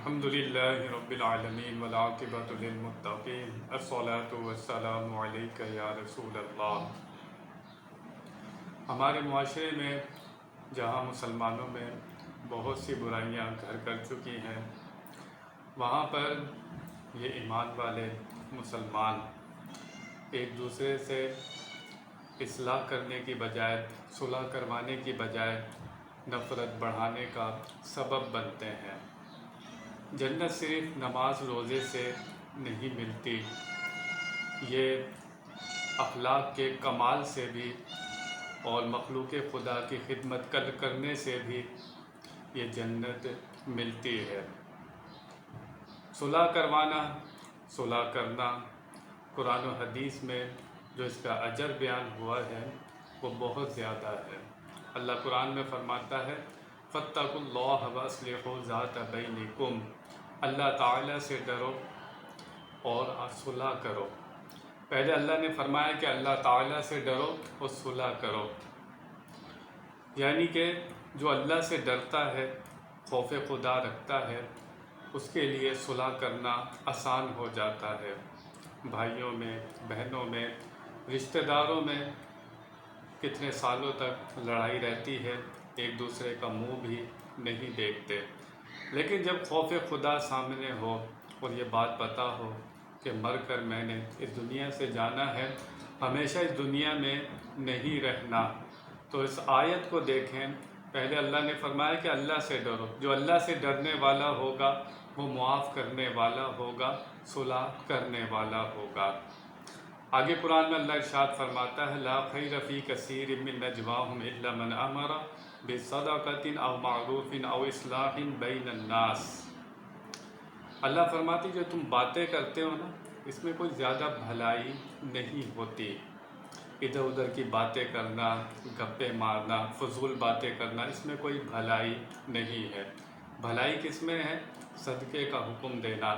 الحمدللہ رب العالمین والعاقبۃ للمتقین الصلاۃ والسلام علیک یا رسول اللہ۔ ہمارے معاشرے میں جہاں مسلمانوں میں بہت سی برائیاں گھر کر چکی ہیں، وہاں پر یہ ایمان والے مسلمان ایک دوسرے سے اصلاح کرنے کی بجائے، صلح کروانے کی بجائے نفرت بڑھانے کا سبب بنتے ہیں۔ جنت صرف نماز روزے سے نہیں ملتی، یہ اخلاق کے کمال سے بھی اور مخلوق خدا کی خدمت کرنے سے بھی یہ جنت ملتی ہے۔ صلح کروانا، صلح کرنا، قرآن و حدیث میں جو اس کا اجر بیان ہوا ہے وہ بہت زیادہ ہے۔ اللہ قرآن میں فرماتا ہے فاتقوا اللہ واصلحوا ذات بینکم، اللہ تعالیٰ سے ڈرو اور صلح کرو۔ پہلے اللہ نے فرمایا کہ اللہ تعالیٰ سے ڈرو اور صلح کرو، یعنی کہ جو اللہ سے ڈرتا ہے، خوف خدا رکھتا ہے، اس کے لیے صلح کرنا آسان ہو جاتا ہے۔ بھائیوں میں، بہنوں میں، رشتہ داروں میں کتنے سالوں تک لڑائی رہتی ہے، ایک دوسرے کا منہ بھی نہیں دیکھتے، لیکن جب خوف خدا سامنے ہو اور یہ بات پتہ ہو کہ مر کر میں نے اس دنیا سے جانا ہے، ہمیشہ اس دنیا میں نہیں رہنا، تو اس آیت کو دیکھیں۔ پہلے اللہ نے فرمایا کہ اللہ سے ڈرو، جو اللہ سے ڈرنے والا ہوگا وہ معاف کرنے والا ہوگا، صلح کرنے والا ہوگا۔ آگے قرآن میں اللہ ارشاد فرماتا ہے لا خیر فی کثیر من نجواہم الا من امر بصدقۃ او معروف او اصلاح بین الناس۔ اللہ فرماتی جو تم باتیں کرتے ہو نا، اس میں کوئی زیادہ بھلائی نہیں ہوتی۔ ادھر ادھر کی باتیں کرنا، گپے مارنا، فضول باتیں کرنا، اس میں کوئی بھلائی نہیں ہے۔ بھلائی کس میں ہے؟ صدقے کا حکم دینا،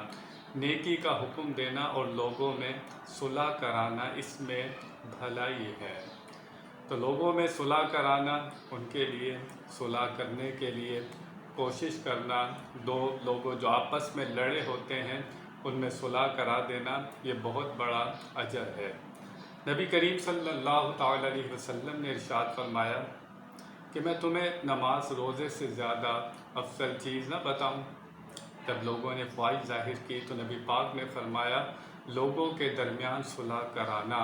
نیکی کا حکم دینا اور لوگوں میں صلح کرانا، اس میں بھلائی ہے۔ تو لوگوں میں صلح کرانا، ان کے لیے صلح کرنے کے لیے کوشش کرنا، دو لوگوں جو آپس میں لڑے ہوتے ہیں ان میں صلح کرا دینا، یہ بہت بڑا اجر ہے۔ نبی کریم صلی اللہ تعالیٰ علیہ وسلم نے ارشاد فرمایا کہ میں تمہیں نماز روزے سے زیادہ افضل چیز نہ بتاؤں؟ جب لوگوں نے خواہش ظاہر کی تو نبی پاک نے فرمایا لوگوں کے درمیان صلح کرانا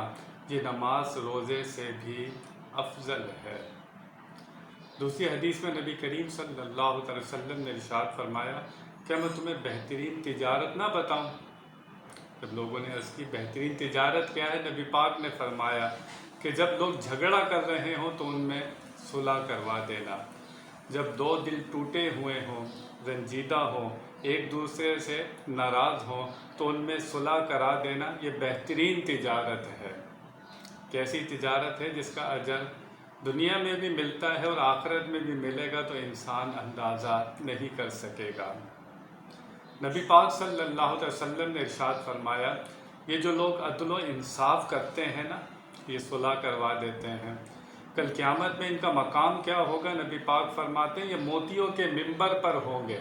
یہ نماز روزے سے بھی افضل ہے۔ دوسری حدیث میں نبی کریم صلی اللہ علیہ وسلم نے ارشاد فرمایا کیا میں تمہیں بہترین تجارت نہ بتاؤں؟ جب لوگوں نے عرض کی بہترین تجارت کیا ہے؟ نبی پاک نے فرمایا کہ جب لوگ جھگڑا کر رہے ہوں تو ان میں صلح کروا دینا، جب دو دل ٹوٹے ہوئے ہوں، رنجیدہ ہوں، ایک دوسرے سے ناراض ہوں تو ان میں صلح کرا دینا، یہ بہترین تجارت ہے۔ کیسی تجارت ہے جس کا اجر دنیا میں بھی ملتا ہے اور آخرت میں بھی ملے گا تو انسان اندازہ نہیں کر سکے گا۔ نبی پاک صلی اللہ علیہ وسلم نے ارشاد فرمایا یہ جو لوگ عدل و انصاف کرتے ہیں نا، یہ صلح کروا دیتے ہیں، کل قیامت میں ان کا مقام کیا ہوگا؟ نبی پاک فرماتے ہیں یہ موتیوں کے منبر پر ہوں گے،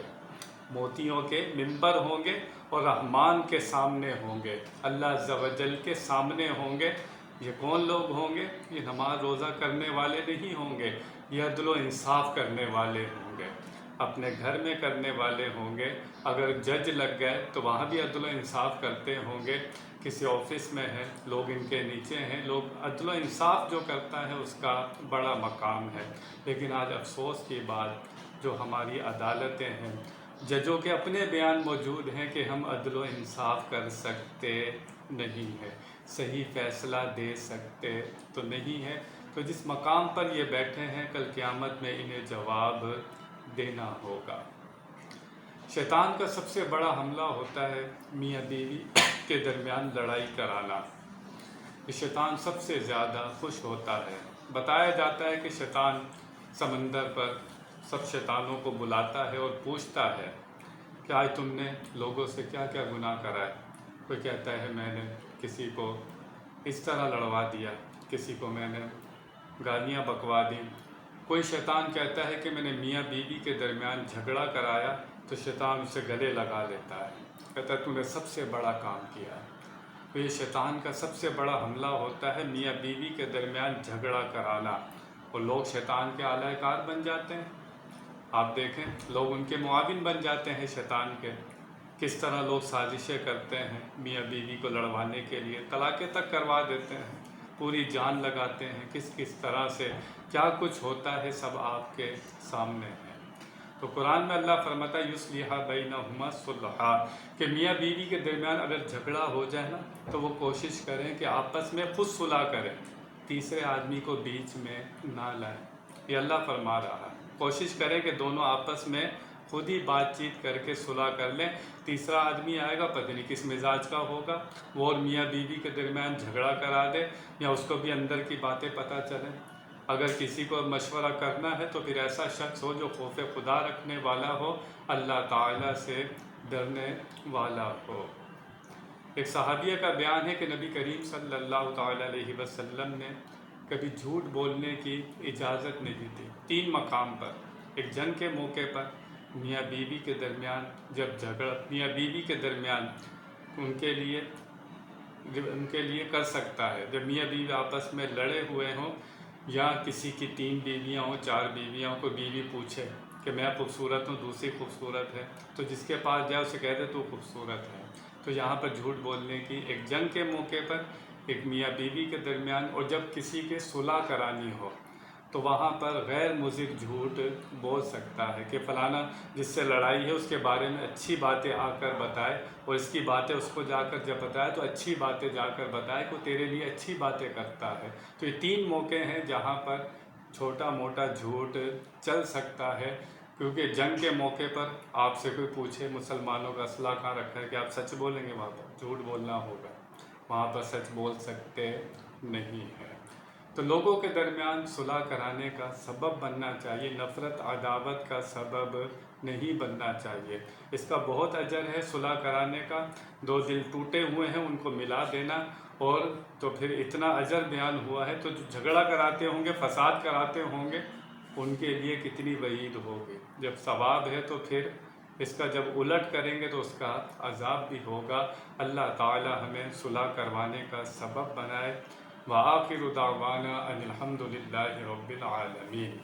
موتیوں کے منبر ہوں گے اور رحمان کے سامنے ہوں گے، اللہ عز و جل کے سامنے ہوں گے۔ یہ کون لوگ ہوں گے؟ یہ نماز روزہ کرنے والے نہیں ہوں گے، یہ عدل و انصاف کرنے والے ہوں گے، اپنے گھر میں کرنے والے ہوں گے، اگر جج لگ گئے تو وہاں بھی عدل و انصاف کرتے ہوں گے، کسی آفس میں ہے لوگ ان کے نیچے ہیں، لوگ عدل و انصاف جو کرتا ہے اس کا بڑا مقام ہے۔ لیکن آج افسوس کی بات جو ہماری عدالتیں ہیں، ججوں کے اپنے بیان موجود ہیں کہ ہم عدل و انصاف کر سکتے نہیں ہیں، صحیح فیصلہ دے سکتے تو نہیں ہے، تو جس مقام پر یہ بیٹھے ہیں کل قیامت میں انہیں جواب دینا ہوگا۔ شیطان کا سب سے بڑا حملہ ہوتا ہے میاں بیوی کے درمیان لڑائی کرانا۔ شیطان سب سے زیادہ خوش ہوتا ہے۔ بتایا جاتا ہے کہ شیطان سمندر پر سب شیطانوں کو بلاتا ہے اور پوچھتا ہے کہ آج تم نے لوگوں سے کیا کیا گناہ کرا ہے؟ کوئی کہتا ہے میں نے کسی کو اس طرح لڑوا دیا، کسی کو میں نے گالیاں بکوا دیں، کوئی شیطان کہتا ہے کہ میں نے میاں بیوی کے درمیان جھگڑا کرایا تو شیطان اسے گلے لگا لیتا ہے، کہتا ہے تو نے سب سے بڑا کام کیا ہے۔ تو یہ شیطان کا سب سے بڑا حملہ ہوتا ہے میاں بیوی کے درمیان جھگڑا کرانا، اور لوگ شیطان کے اعلی کار بن جاتے ہیں۔ آپ دیکھیں لوگ ان کے معاون بن جاتے ہیں شیطان کے، کس طرح لوگ سازشیں کرتے ہیں میاں بیوی کو لڑوانے کے لیے، طلاقیں تک کروا دیتے ہیں، پوری جان لگاتے ہیں، کس طرح سے کیا کچھ ہوتا ہے سب آپ کے سامنے ہے۔ تو قرآن میں اللہ فرماتا ہے یصلح بینہما صلحا، کہ میاں بیوی کے درمیان اگر جھگڑا ہو جائے نا تو وہ کوشش کریں کہ آپس میں خود صلح کریں، تیسرے آدمی کو بیچ میں نہ لائیں۔ یہ اللہ فرما رہا ہے، کوشش کریں کہ دونوں آپس میں خود ہی بات چیت کر کے صلح کر لیں، تیسرا آدمی آئے گا پتہ نہیں کس مزاج کا ہوگا، وہ اور میاں بیوی کے درمیان جھگڑا کرا دے، یا اس کو بھی اندر کی باتیں پتہ چلیں۔ اگر کسی کو مشورہ کرنا ہے تو پھر ایسا شخص ہو جو خوف خدا رکھنے والا ہو، اللہ تعالیٰ سے ڈرنے والا ہو۔ ایک صحابیہ کا بیان ہے کہ نبی کریم صلی اللہ تعالیٰ علیہ وسلم نے کبھی جھوٹ بولنے کی اجازت نہیں دی، 3 مقام پر۔ ایک جنگ کے موقع پر میاں بیوی کے درمیان جب جھگڑا میاں بیوی کے درمیان ان کے لیے کر سکتا ہے، جب میاں بیوی آپس میں لڑے ہوئے ہوں، یا کسی کی 3 بیویاں ہوں، 4 بیویاں ہوں، کوئی بیوی پوچھے کہ میں خوبصورت ہوں، دوسری خوبصورت ہے، تو جس کے پاس جائے اسے کہہ دے تو خوبصورت ہے۔ تو یہاں پر جھوٹ بولنے کی، ایک جنگ کے موقع پر، ایک میاں بیوی کے درمیان، اور جب کسی کے صلح کرانی ہو تو وہاں پر غیر مضر جھوٹ بول سکتا ہے کہ فلانا جس سے لڑائی ہے اس کے بارے میں اچھی باتیں آ کر بتائے، اور اس کی باتیں اس کو جا کر جب بتائے تو اچھی باتیں جا کر بتائے کہ وہ تیرے لیے اچھی باتیں کرتا ہے۔ تو یہ 3 موقع ہیں جہاں پر چھوٹا موٹا جھوٹ چل سکتا ہے، کیونکہ جنگ کے موقع پر آپ سے کوئی پوچھے مسلمانوں کا اسلحہ کہاں رکھا ہے کہ آپ سچ بولیں گے، وہاں پر جھوٹ بولنا ہوگا، وہاں پر سچ بول سکتے نہیں ہیں۔ تو لوگوں کے درمیان صلح کرانے کا سبب بننا چاہیے، نفرت عداوت کا سبب نہیں بننا چاہیے۔ اس کا بہت اجر ہے صلح کرانے کا، 2 دل ٹوٹے ہوئے ہیں ان کو ملا دینا، اور تو پھر اتنا اجر بیان ہوا ہے، تو جو جھگڑا کراتے ہوں گے، فساد کراتے ہوں گے، ان کے لیے کتنی وعید ہوگی۔ جب ثواب ہے تو پھر اس کا جب الٹ کریں گے تو اس کا عذاب بھی ہوگا۔ اللہ تعالی ہمیں صلح کروانے کا سبب بنائے۔ وآخر دعوانا ان الحمد للہ رب العالمین۔